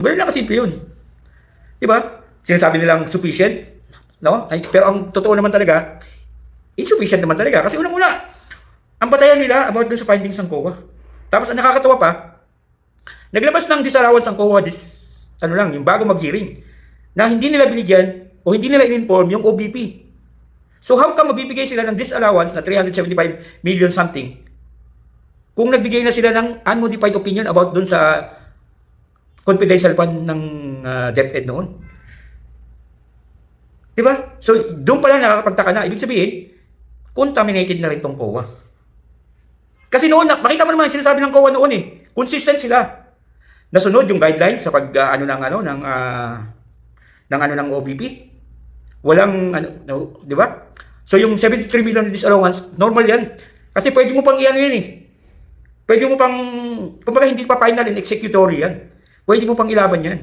Ganun lang kasimple yun. Diba? Sinasabi nilang sufficient, no? Ay, pero ang totoo naman talaga, insufficient naman talaga. Kasi unang-una, ang batayan nila about dun sa findings ng COA. Tapos ang nakakatawa pa, naglabas ng disallowance ng COA yung bago mag-hearing, na hindi nila binigyan o hindi nila in-inform yung OBP. So how come magbibigay sila ng disallowance na 375 million something kung nagbigay na sila ng unmodified opinion about dun sa confidential fund ng DepEd noon? Diba? So doon pa lang nakakapagtaka na. Ibig sabihin, contaminated na rin tong COA. Kasi noon, makita mo naman sinasabi ng COA noon consistent sila. Nasunod yung guidelines sa pag ng OBP. Walang di ba? So yung 73 million disallowance, normal yan. Kasi pwede mo pang iyan Pwede mo pang, kumbaga hindi pa final and executory yan. Pwede mo pang ilaban yan.